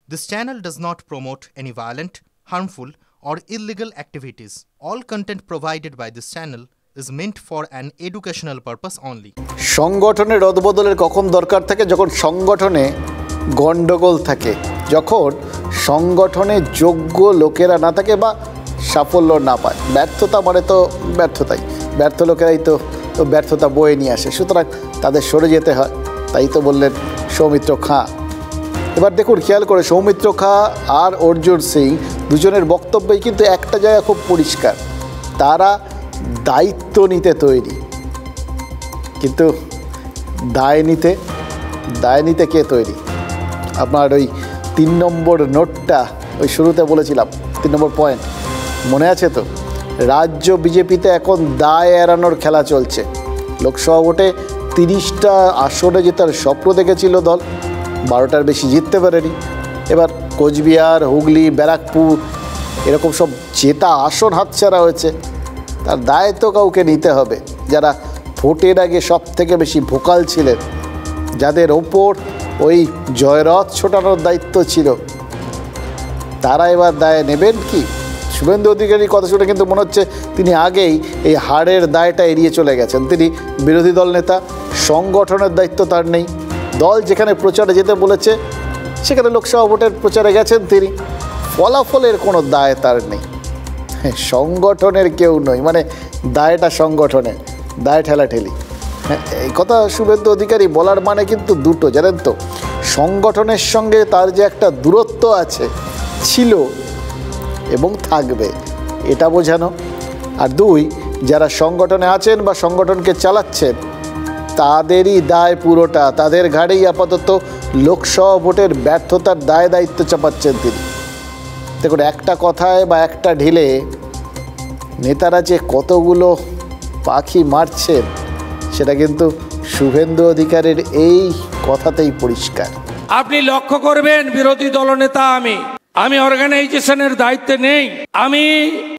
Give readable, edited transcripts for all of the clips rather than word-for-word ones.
This channel does not promote any violent, harmful, or illegal activities. All content provided by this channel is meant for an educational purpose only. সংগঠনের রদবদলের কখন দরকার থাকে? যখন সংগঠনে গন্ডগোল থাকে, যখন সংগঠনে যোগ্য লোকেরা না থাকে বা সাফল্য না পায়। ব্যর্থতা মানে তো ব্যর্থতাই, ব্যর্থ লোকেরাই তো ব্যর্থতা বয়ে নিয়ে আসে, সুতরাং তাদের সরে যেতে হয়। তাই তো বললেন সৌমিত্র খাঁ। এবার দেখুন, খেয়াল করে সৌমিত্র খাঁ আর অর্জুন সিং দুজনের বক্তব্যই কিন্তু একটা জায়গা খুব পরিষ্কার, তারা দায়িত্ব নিতে তৈরি, কিন্তু দায় নিতে কে তৈরি? আপনার ওই 3 নম্বর নোটটা ওই শুরুতে বলেছিলাম, 3 নম্বর পয়েন্ট মনে আছে তো? রাজ্য বিজেপিতে এখন দায় এড়ানোর খেলা চলছে। লোকসভা ভোটে 30টা আসনে জেতার স্বপ্ন দেখেছিল দল, 12টার বেশি জিততে পারেনি। এবার কোচবিহার, হুগলি, ব্যারাকপুর এরকম সব জেতা আসন হাতছাড়া হয়েছে। তার দায় তো কাউকে নিতে হবে, যারা ভোটের আগে সব থেকে বেশি ভোকাল ছিলেন, যাদের ওপর ওই জয়রথ ছোটানোর দায়িত্ব ছিল, তারা এবার দায় নেবেন কি? শুভেন্দু অধিকারীর কথা শুনে কিন্তু মনে হচ্ছে তিনি আগেই এই হারের দায়টা এড়িয়ে চলে গেছেন। তিনি বিরোধী দল নেতা, সংগঠনের দায়িত্ব তার নেই। দল যেখানে প্রচারে যেতে বলেছে সেখানে লোকসভা ভোটের প্রচারে গেছেন তিনি, ফলাফলের কোনো দায় তার নেই। সংগঠনের কেউ নয়, মানে দায়টা সংগঠনের, দায় ঠেলাঠেলি। এই কথা শুভেন্দু অধিকারী বলার মানে কিন্তু দুটো, জানেন তো? সংগঠনের সঙ্গে তার যে একটা দূরত্ব আছে, ছিল এবং থাকবে, এটা বোঝানো। আর 2, যারা সংগঠনে আছেন বা সংগঠনকে চালাচ্ছেন তাদেরই দায় পুরোটা, তাদের ঘাড়েই আপাতত লোকসভা ভোটের ব্যর্থতার দায় দায়িত্ব চাপাচ্ছেন তিনি। দেখুন, একটা কথায় বা একটা ঢিলে নেতারা যে কতগুলো পাখি মারছেন সেটা কিন্তু শুভেন্দু অধিকারীর এই কথাতেই পরিষ্কার। আপনি লক্ষ্য করবেন, বিরোধী দলনেতা আমি অর্গানাইজেশনের দায়িত্বে নেই। আমি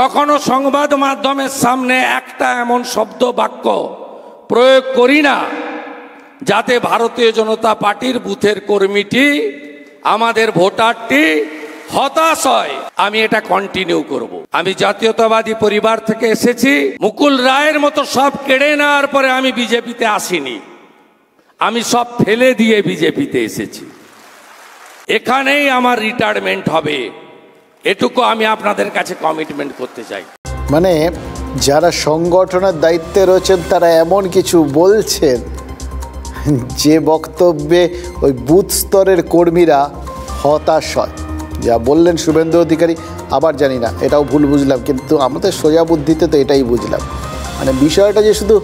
কখনো সংবাদ মাধ্যমের সামনে একটা এমন শব্দ বাক্য প্রয়োগ করি না যাতে ভারতীয় জনতা পার্টির বুথের কর্মীটি, আমাদের ভোটারটি হতাশ হয়। আমি এটা কন্টিনিউ করব। আমি জাতীয়তাবাদী পরিবার থেকে এসেছি। মুকুল রায়ের মতো সব কেড়ে নেওয়ার পরে আমি বিজেপিতে আসিনি, আমি সব ফেলে দিয়ে বিজেপিতে এসেছি। এখানেই আমার রিটায়ারমেন্ট হবে, এটুকু আমি আপনাদের কাছে কমিটমেন্ট করতে চাই। মানে যারা সংগঠনের দায়িত্বে রয়েছেন তারা এমন কিছু বলছেন যে বক্তব্যে ওই বুথ স্তরের কর্মীরা হতাশ হয়। যা বললেন শুভেন্দু অধিকারী, আবার জানি না এটাও ভুল বুঝলাম, কিন্তু আমাদের সোজা বুদ্ধিতে তো এটাই বুঝলাম। মানে বিষয়টা যে শুধু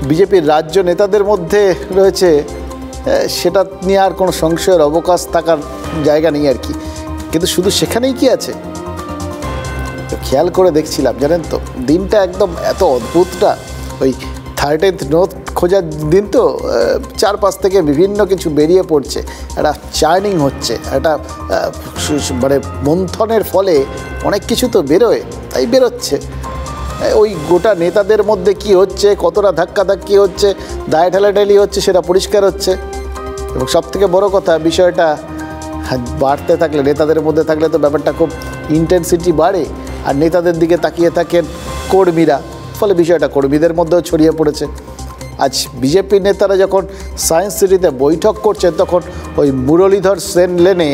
বিজেপির রাজ্য নেতাদের মধ্যে রয়েছে সেটা নিয়ে আর কোনো সংশয়ের অবকাশ থাকার জায়গা নেই আর কি। কিন্তু শুধু সেখানেই কি আছে? খেয়াল করে দেখছিলাম, জানেন তো, দিনটা একদম এত অদ্ভুতটা, ওই 13th নোট খোঁজার দিন তো, চারপাশ থেকে বিভিন্ন কিছু বেরিয়ে পড়ছে, একটা চার্নিং হচ্ছে, একটা মানে মন্থনের ফলে অনেক কিছু তো বেরোয়, তাই বেরোচ্ছে। ওই গোটা নেতাদের মধ্যে কি হচ্ছে, কতটা ধাক্কাধাক্কি হচ্ছে, দায় ঠেলাঠেলি হচ্ছে, সেটা পরিষ্কার হচ্ছে। এবং সবথেকে বড় কথা, বিষয়টা বাড়তে থাকলে, নেতাদের মধ্যে থাকলে তো ব্যাপারটা খুব ইন্টেন্সিটি বাড়ে, আর নেতাদের দিকে তাকিয়ে থাকেন কর্মীরা, ফলে বিষয়টা কর্মীদের মধ্যেও ছড়িয়ে পড়েছে। আজ বিজেপি নেতারা যখন সায়েন্স সিটিতে বৈঠক করছেন, তখন ওই মুরলীধর সেন লেনে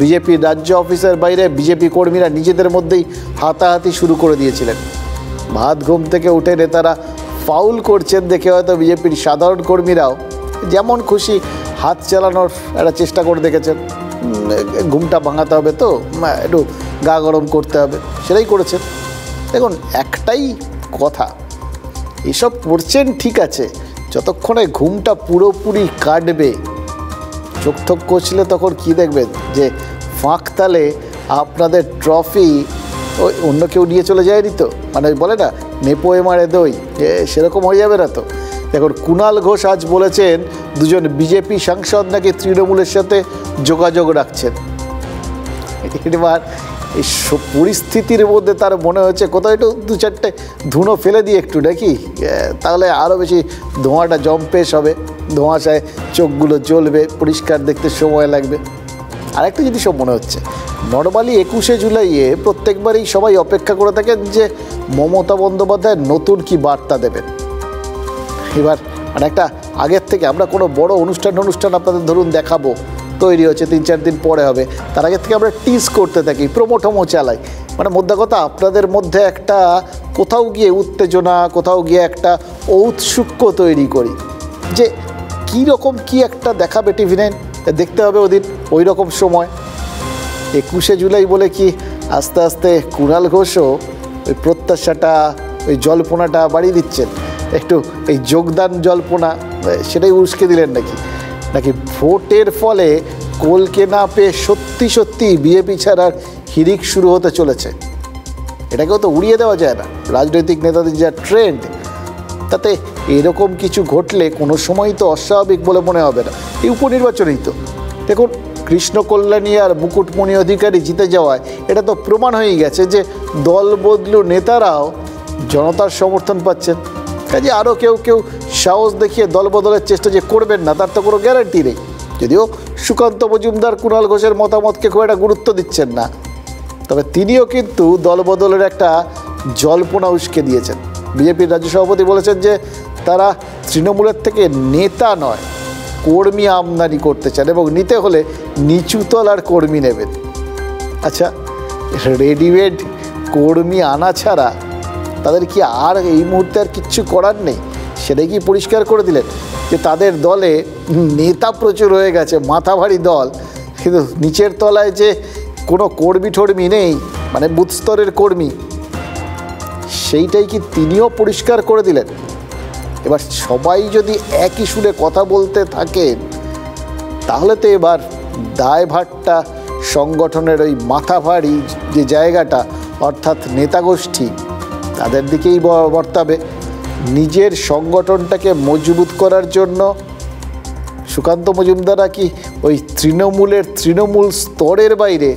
বিজেপির রাজ্য অফিসের বাইরে বিজেপি কর্মীরা নিজেদের মধ্যেই হাতাহাতি শুরু করে দিয়েছিলেন। ভাত ঘুম থেকে উঠে নেতারা ফাউল করছেন দেখে হয়তো বিজেপির সাধারণ কর্মীরাও যেমন খুশি হাত চালানোর একটা চেষ্টা করে দেখেছেন। ঘুমটা ভাঙাতে হবে তো, একটু গা গরম করতে হবে, সেটাই করেছেন। দেখুন, একটাই কথা, এসব করছেন ঠিক আছে, যতক্ষণে ঘুমটা পুরোপুরি কাটবে, চোখ ঠোক কষলে তখন কী দেখবেন যে ফাঁক তালে আপনাদের ট্রফি ওই অন্য কেউ নিয়ে চলে যায়নি তো, মানে বলে না নেপোয়ে মারে দই, সেরকম হয়ে যাবে না তো। দেখুন, কুণাল ঘোষ আজ বলেছেন 2জন বিজেপি সাংসদ নাকি তৃণমূলের সাথে যোগাযোগ রাখছেন। এবার এই পরিস্থিতির মধ্যে তার মনে হচ্ছে কোথাও একটু 2-4টে ধুনো ফেলে দিয়ে একটু নাকি, তাহলে আরও বেশি ধোঁয়াটা জম্পেশ হবে, ধোঁয়াশায় চোখগুলো জ্বলবে, পরিষ্কার দেখতে সময় লাগবে। আরেকটা জিনিসও মনে হচ্ছে, নর্মালি 21শে জুলাইয়ে প্রত্যেকবারই সবাই অপেক্ষা করে থাকেন যে মমতা বন্দ্যোপাধ্যায় নতুন কি বার্তা দেবেন। এবার মানে একটা আগের থেকে আমরা কোনো বড় অনুষ্ঠান আপনাদের ধরুন দেখাবো, তৈরি হচ্ছে 3-4 দিন পরে হবে, তার আগের থেকে আমরা টিজ করতে থাকি, প্রোমোটমো চালাই, মানে মোদ্দা কথা আপনাদের মধ্যে একটা কোথাও গিয়ে উত্তেজনা, কোথাও গিয়ে একটা ঔৎসুক্য তৈরি করি যে কীরকম কি একটা দেখাবে TV9, দেখতে হবে ওদিন ওই রকম সময়। 21শে জুলাই বলে কি আস্তে আস্তে কুণাল ঘোষও ওই প্রত্যাশাটা, ওই জল্পনাটা বাড়িয়ে দিচ্ছেন, একটু এই যোগদান জল্পনা সেটাই উস্কে দিলেন নাকি ভোটের ফলে কোলকে না পেয়ে সত্যি বিজেপি ছাড়ার হিড়িক শুরু হতে চলেছে। এটাকেও তো উড়িয়ে দেওয়া যায় না, রাজনৈতিক নেতাদের যা ট্রেন্ড, তাতে এরকম কিছু ঘটলে কোনো সময়ই তো অস্বাভাবিক বলে মনে হবে না। এই উপনির্বাচনেই তো দেখুন কৃষ্ণ কল্যাণী আর মুকুটমণি অধিকারী জিতে যাওয়ায় এটা তো প্রমাণ হয়ে গেছে যে দল বদলু নেতারাও জনতার সমর্থন পাচ্ছেন। কাজে আরও কেউ সাহস দেখিয়ে দল বদলের চেষ্টা যে করবেন না তার তো কোনো গ্যারান্টি নেই, যদিও সুকান্ত মজুমদার কুণাল ঘোষের মতামতকে খুব একটা গুরুত্ব দিচ্ছেন না, তবে তিনিও কিন্তু দল বদলের একটা জল্পনা উস্কে দিয়েছেন। বিজেপির রাজ্য সভাপতি বলেছেন যে তারা তৃণমূলের থেকে নেতা নয় কর্মী আমদানি করতে চান এবং নিতে হলে নিচুতলার কর্মী নেবেন। আচ্ছা, রেডিমেড কর্মী আনা ছাড়া তাদের কি আর এই মুহূর্তে আর কিচ্ছু করার নেই? সেটাই কি পরিষ্কার করে দিলেন যে তাদের দলে নেতা প্রচুর হয়ে গেছে, মাথা ভারী দল, কিন্তু নিচের তলায় যে কোনো কর্মী নেই, মানে বুথ স্তরের কর্মী, সেইটাই কি তিনিও পরিষ্কার করে দিলেন? এবার সবাই যদি একই সুরে কথা বলতে থাকেন তাহলে তো এবার দায়ভারটা সংগঠনের ওই মাথা ভারী যে জায়গাটা অর্থাৎ নেতাগোষ্ঠী তাদের দিকেই বর্তাবে। নিজের সংগঠনটাকে মজবুত করার জন্য সুকান্ত মজুমদাররা কি ওই তৃণমূল স্তরের বাইরে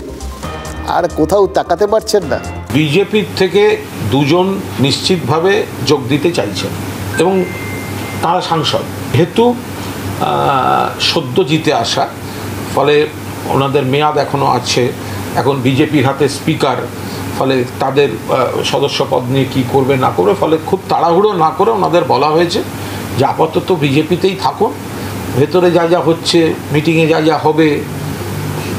আর কোথাও তাকাতে পারছেন না? বিজেপির থেকে 2 জন নিশ্চিতভাবে যোগ দিতে চাইছেন এবং তারা সাংসদ হেতু সদ্য জিতে আসা, ফলে ওনাদের মেয়াদ এখনও আছে, এখন বিজেপির হাতে স্পিকার, ফলে তাদের সদস্য পদ নিয়ে কী করবে না করবে, ফলে খুব তাড়াহুড়ো না করে ওনাদের বলা হয়েছে যে আপাতত বিজেপিতেই থাকুন, ভেতরে যা হচ্ছে, মিটিংয়ে যা হবে,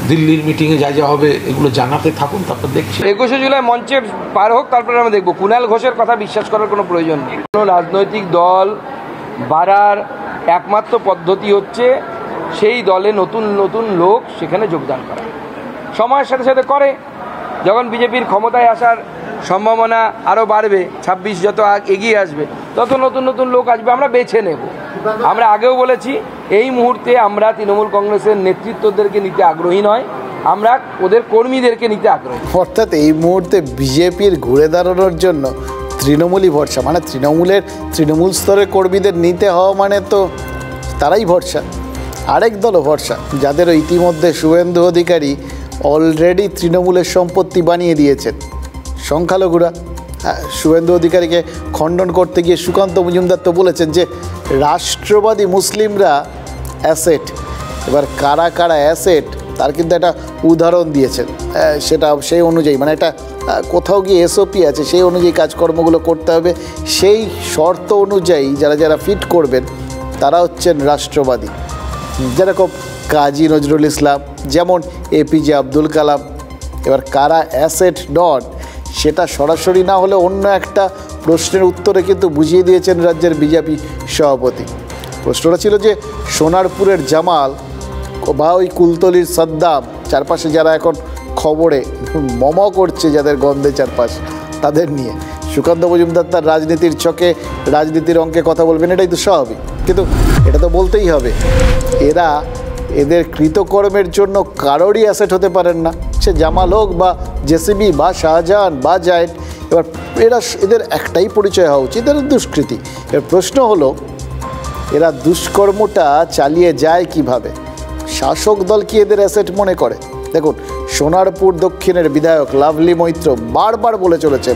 দিল্লির মিটিংয়ে যা হবে, এগুলো জানাতে থাকুন, তারপর দেখছি। 21শে জুলাই মঞ্চের পার হোক, তারপরে আমরা দেখব। কুণাল ঘোষের কথা বিশ্বাস করার কোনো প্রয়োজন নেই। কোনো রাজনৈতিক দল বাড়ার একমাত্র পদ্ধতি হচ্ছে সেই দলে নতুন লোক সেখানে যোগদান করা। সময়ের সাথে সাথে করে, যখন বিজেপির ক্ষমতায় আসার সম্ভাবনা আরও বাড়বে, 26 যত এগিয়ে আসবে তত নতুন লোক আসবে, আমরা বেছে নেব। আমরা আগেও বলেছি এই মুহূর্তে আমরা তৃণমূল কংগ্রেসের নেতৃত্বদেরকে নিতে আগ্রহী নয়, আমরা ওদের কর্মীদেরকে নিতে আগ্রহী। অর্থাৎ এই মুহূর্তে বিজেপির ঘুরে দাঁড়ানোর জন্য তৃণমূলই ভরসা, মানে তৃণমূল স্তরের কর্মীদের নিতে হওয়া মানে তো তারাই ভরসা। আরেক দলও ভরসা, যাদের ইতিমধ্যে শুভেন্দু অধিকারী অলরেডি তৃণমূলের সম্পত্তি বানিয়ে দিয়েছেন, সংখ্যালঘুরা। শুভেন্দু অধিকারীকে খণ্ডন করতে গিয়ে সুকান্ত মজুমদার তো বলেছেন যে রাষ্ট্রবাদী মুসলিমরা অ্যাসেট। এবার কারা অ্যাসেট তার কিন্তু একটা উদাহরণ দিয়েছেন, সেটা সেই অনুযায়ী, মানে এটা কোথাও গিয়ে এসওপি আছে, সেই অনুযায়ী কাজকর্মগুলো করতে হবে, সেই শর্ত অনুযায়ী যারা ফিট করবেন তারা হচ্ছেন রাষ্ট্রবাদী। যেরকম কাজী নজরুল ইসলাম, যেমন APJ আব্দুল কালাম। এবার কারা অ্যাসেট নন সেটা সরাসরি না হলে অন্য একটা প্রশ্নের উত্তরে কিন্তু বুঝিয়ে দিয়েছেন রাজ্যের বিজেপি সভাপতি। প্রশ্নটা ছিল যে সোনারপুরের জামাল বা ওই কুলতলির সাদ্দাম, চারপাশে যারা এখন খবরে মম করছে, যাদের গন্ধে চারপাশ, তাদের নিয়ে সুকান্ত মজুমদার তার রাজনীতির ছকে, রাজনীতির অঙ্কে কথা বলবেন, এটাই তো স্বাভাবিক। কিন্তু এটা তো বলতেই হবে, এদের কৃতকর্মের জন্য কারোরই অ্যাসেট হতে পারেন না, সে জামাল হোক বা জেসিবি বা শাহজাহান বা জায়েদ। এবার এদের একটাই পরিচয় হওয়া উচিত, এদের দুষ্কৃতী। এর প্রশ্ন হলো এরা দুষ্কর্মটা চালিয়ে যায় কিভাবে? শাসক দল কি এদের অ্যাসেট মনে করে? দেখুন, সোনারপুর দক্ষিণের বিধায়ক লাভলি মৈত্র বারবার বলে চলেছেন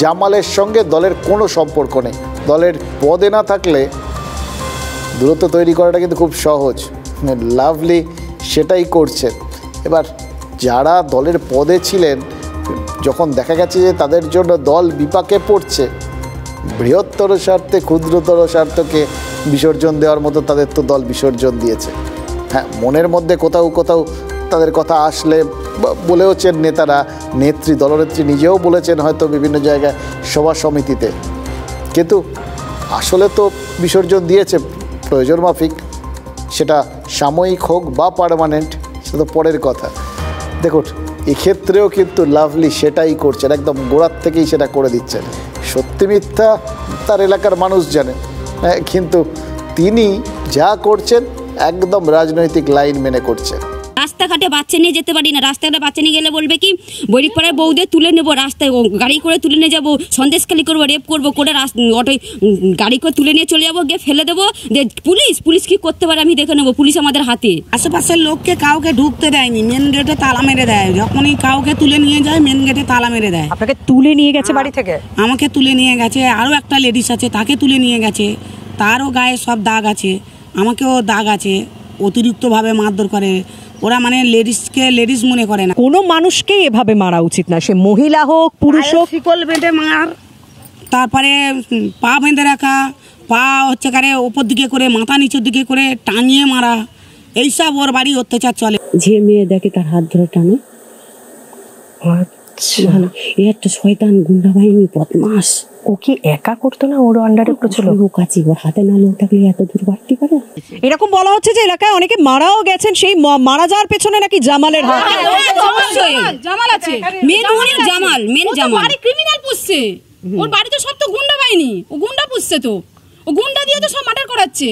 জামালের সঙ্গে দলের কোনো সম্পর্ক নেই, দলের পদে না থাকলে দূরত্ব তৈরি করাটা কিন্তু খুব সহজ। লাভলি সেটাই করছেন। এবার যারা দলের পদে ছিলেন, যখন দেখা গেছে যে তাদের জন্য দল বিপাকে পড়ছে, বৃহত্তর স্বার্থে ক্ষুদ্রতর স্বার্থকে বিসর্জন দেওয়ার মতো তাদের তো দল বিসর্জন দিয়েছে। হ্যাঁ, মনের মধ্যে কোথাও কোথাও তাদের কথা আসলে বলেওছেন নেতারা, নেত্রী দলনেত্রী নিজেও বলেছেন হয়তো বিভিন্ন জায়গায় সভা সমিতিতে, কিন্তু আসলে তো বিসর্জন দিয়েছে প্রয়োজন মাফিক। সেটা সাময়িক হোক বা পার্মানেন্ট, সেটা তো পরের কথা। দেখুন, এক্ষেত্রেও কিন্তু লাভলি সেটাই করছেন, একদম গোড়ার থেকেই সেটা করে দিচ্ছেন। সত্যি মিথ্যা তার এলাকার মানুষ জানে, কিন্তু তিনি যা করছেন একদম রাজনৈতিক লাইন মেনে করছেন। রাস্তাঘাটে বাচ্চা নিয়ে যেতে পারি না, রাস্তাঘাটে বাচ্চা নিয়ে গেলে বলবে কি বৈরিকপাড়ার বউদের তুলে নেবো, রাস্তায় গাড়ি করে তুলে নিয়ে যাবো, সন্দেশখালি করবো, রেপ করবো, করে অটোয় গাড়ি করে তুলে নিয়ে চলে যাবো, গিয়ে ফেলে দেবো। যে পুলিশ কি করতে পারে আমি দেখে নেবো, পুলিশ আমাদের হাতে। আশেপাশের লোককে কাউকে ঢুকতে দেয়নি, মেন গেটে তালা মেরে দেয়। যখনই কাউকে তুলে নিয়ে যায় মেন গেটে তালা মেরে দেয়। আপনাকে তুলে নিয়ে গেছে বাড়ি থেকে? আমাকে তুলে নিয়ে গেছে, আরও একটা লেডিস আছে তাকে তুলে নিয়ে গেছে, তারও গায়ে সব দাগ আছে, আমাকেও দাগ আছে, অতিরিক্তভাবে মারধর করে ওরা, মানে লেডিসকে লেডিস মনে করে না। কোনো মানুষকেই এভাবে মারা উচিত না, সে মহিলা হোক পুরুষ হোক। শিকল বেঁধে মার, তারপরে পা বেঁধে রাখা, পা হচ্ছে কারে ওপর দিকে করে মাথা নিচের দিকে করে টাঙিয়ে মারা, এইসব ওর বাড়ি অত্যাচার চলে। যে মেয়ে দেখে তার হাত ধরে টানে, এ একটা শয়তান গুন্ডা বাহিনী, বদমাস। ও কি একা করতো না, ওর আন্ডারে ছিল লোক আছে, ওর হাতে না লোক থাকলে এত দূর বাড়তে পারে? এরকম বলা হচ্ছে যে এলাকায় অনেকে মারাও গেছেন, সেই মারা যাওয়ার পেছনে নাকি জামালের হাত। জামাল আছে, main Jamal, main Jamal criminal পুষছে, ওর বাড়িতে সব তো গুন্ডা বাহিনী, ও গুন্ডা পুষছে, তো ও গুন্ডা দিয়ে তো সব মার্ডার করাচ্ছে।